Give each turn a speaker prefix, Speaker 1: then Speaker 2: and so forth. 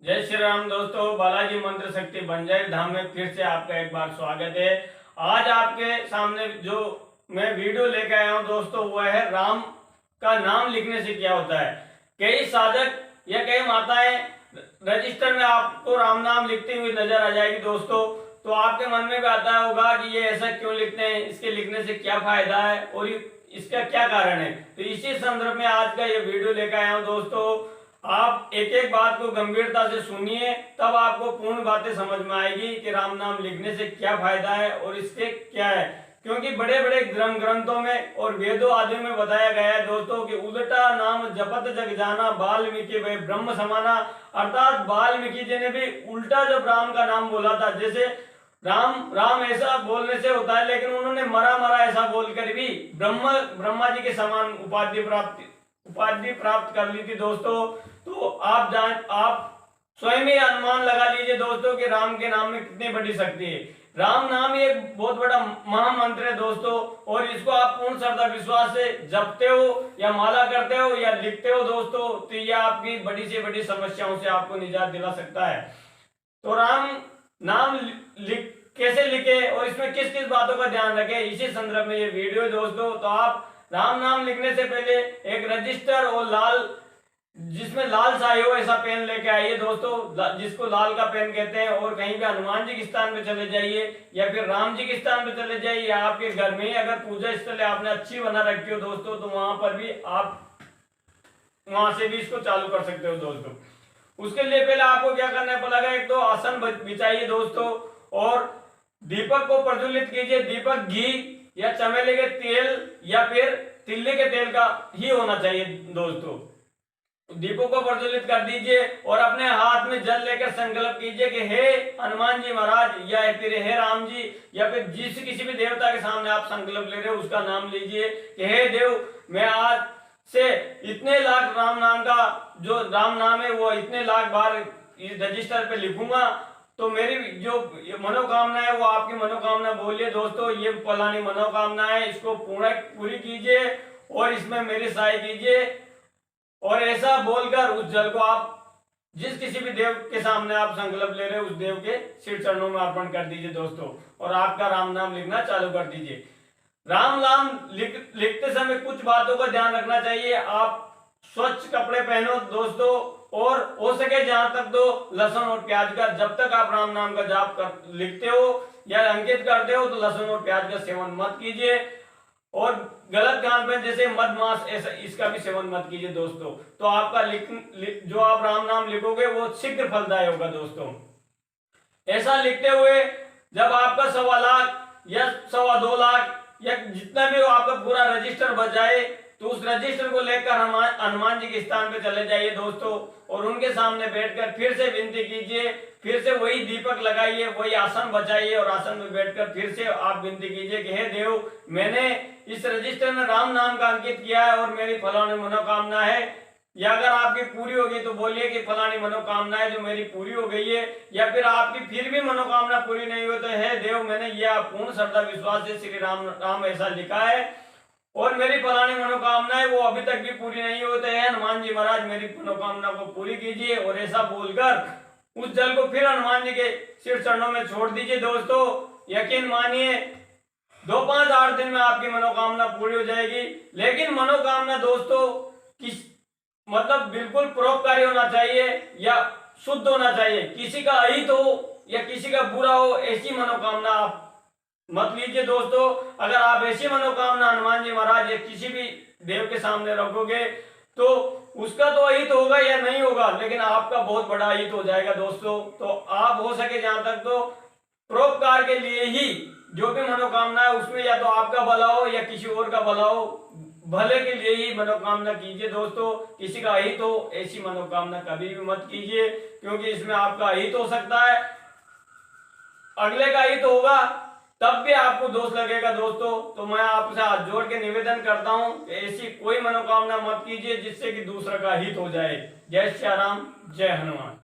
Speaker 1: जय श्री राम दोस्तों, बालाजी मंत्र शक्ति बंजारी धाम में फिर से आपका एक बार स्वागत है। आज आपके सामने जो मैं वीडियो लेकर आया हूं दोस्तों, वह है राम का नाम लिखने से क्या होता है। कई साधक या कई माताएं रजिस्टर में आपको राम नाम लिखती हुई नजर आ जाएगी दोस्तों। तो आपके मन में भी आता होगा कि ये ऐसा क्यों लिखते हैं, इसके लिखने से क्या फायदा है और इसका क्या कारण है। तो इसी संदर्भ में आज का ये वीडियो लेकर आया हूँ दोस्तों। आप एक एक बात को गंभीरता से सुनिए, तब आपको पूर्ण बातें समझ में आएगी कि राम नाम लिखने से क्या फायदा है और इसके क्या है। क्योंकि बड़े बड़े ग्रंथों में और वेदों आदि में बताया गया है दोस्तों कि उल्टा नाम जपत जग जाना वाल्मीकि वे ब्रह्म समाना। अर्थात वाल्मीकि जी ने भी उल्टा जब राम का नाम बोला था, जैसे राम राम ऐसा बोलने से होता है, लेकिन उन्होंने मरा मरा ऐसा बोलकर भी ब्रह्मा जी के समान उपाधि प्राप्त कर ली थी दोस्तों। तो आप स्वयं ही अनुमान लगा लीजिए दोस्तों कि राम के नाम में कितनी बड़ी शक्ति है। राम नाम एक बहुत बड़ा महामंत्र है दोस्तों, और इसको आप पूर्ण श्रद्धा विश्वास से जपते हो या माला करते हो या लिखते हो दोस्तों, तो यह आपकी बड़ी से बड़ी समस्याओं से आपको निजात दिला सकता है। तो राम नाम कैसे लिखे और इसमें किस किस बातों का ध्यान रखें, इसी संदर्भ में ये वीडियो दोस्तों। तो आप राम नाम लिखने से पहले एक रजिस्टर और जिसमें लाल स्याही हो ऐसा पेन लेके आइए दोस्तों, जिसको लाल का पेन कहते हैं। और कहीं भी हनुमान जी के स्थान पे चले जाइए या फिर राम जी के स्थान पे चले जाइए, या आपके घर में अगर पूजा स्थल आपने अच्छी बना रखी हो दोस्तों, तो वहां पर भी आप वहां से भी इसको चालू कर सकते हो दोस्तों। उसके लिए पहले आपको क्या करना पड़ेगा, एक तो आसन बिछाइए दोस्तों, और दीपक को प्रज्वलित कीजिए। दीपक घी या चमेली के तेल या फिर तिल्ली के तेल का ही होना चाहिए दोस्तों। दीपों को प्रज्वलित कर दीजिए और अपने हाथ में जल लेकर संकल्प कीजिए कि हे हनुमान जी महाराज या फिर हे राम जी, या फिर किसी भी देवता के सामने आप संकल्प ले रहे हो उसका नाम लीजिए कि हे देव, मैं आज से इतने लाख राम नाम का जो राम नाम है वो इतने लाख बार इस रजिस्टर पे लिखूंगा, तो मेरी जो मनोकामना है वो आपकी मनोकामना बोलिए दोस्तों। ये फलानी मनोकामना है, इसको पूरी कीजिए और इसमें मेरी सहाय कीजिए। और ऐसा बोलकर उस जल को आप जिस किसी भी देव के सामने आप संकल्प ले रहे हो उस देव के सिर चरणों में अर्पण कर दीजिए दोस्तों, और आपका राम नाम लिखना चालू कर दीजिए। राम नाम लिखते समय कुछ बातों का ध्यान रखना चाहिए। आप स्वच्छ कपड़े पहनो दोस्तों, और हो सके जहां तक तो लहसुन और प्याज का, जब तक आप राम नाम का जाप लिखते हो या अंकित करते हो, तो लहसुन और प्याज का सेवन मत कीजिए। और गलत खान पान जैसे मद मांस ऐसा इसका भी सेवन मत कीजिए दोस्तों। तो आपका जो आप राम नाम लिखोगे वो शीघ्र फलदायी होगा दोस्तों। ऐसा लिखते हुए जब आपका 1.25 लाख या 2.25 लाख या जितना भी आपका पूरा रजिस्टर बच जाए, तो उस रजिस्टर को लेकर हनुमान जी के स्थान पे चले जाइए दोस्तों, और उनके सामने बैठकर फिर से विनती कीजिए। फिर से वही दीपक लगाइए, वही आसन बचाइए, और आसन में बैठकर फिर से आप विनती कीजिए कि हे देव, मैंने इस रजिस्टर में राम नाम का अंकित किया है और मेरी फलानी मनोकामना है। या अगर आपकी पूरी होगी तो बोलिए कि फलानी मनोकामना है जो मेरी पूरी हो गई है। या फिर आपकी फिर भी मनोकामना पूरी नहीं हुई तो हे देव, मैंने यह पूर्ण श्रद्धा विश्वास से श्री राम ऐसा लिखा है और मेरी फलानी मनोकामना है वो अभी तक भी पूरी नहीं हुई, तो हे हनुमान जी महाराज मेरी मनोकामना को पूरी कीजिए। और ऐसा बोलकर उस जल को फिर हनुमान जी के सिर चरणों में छोड़ दीजिए दोस्तों। यकीन मानिए 2, 5, 8 दिन में आपकी मनोकामना पूरी हो जाएगी। लेकिन मनोकामना दोस्तों मतलब बिल्कुल परोपकारी होना चाहिए या शुद्ध होना चाहिए। किसी का अहित हो या किसी का बुरा हो, ऐसी मनोकामना आप मत लीजिए दोस्तों। अगर आप ऐसी मनोकामना हनुमान जी महाराज या किसी भी देव के सामने रखोगे, तो उसका तो अहित होगा या नहीं होगा, लेकिन आपका बहुत बड़ा अहित हो जाएगा दोस्तों। तो आप हो सके जहां तक तो परोपकार के लिए ही जो भी मनोकामना है उसमें या तो आपका भला हो या किसी और का भला हो, भले के लिए ही मनोकामना कीजिए दोस्तों। किसी का अहित हो ऐसी मनोकामना कभी भी मत कीजिए, क्योंकि इसमें आपका अहित हो सकता है, अगले का अहित होगा तब भी आपको दोष लगेगा दोस्तों। तो मैं आपसे हाथ जोड़ के निवेदन करता हूं कि ऐसी कोई मनोकामना मत कीजिए जिससे कि दूसरा का हित हो जाए। जय श्री राम, जय हनुमान।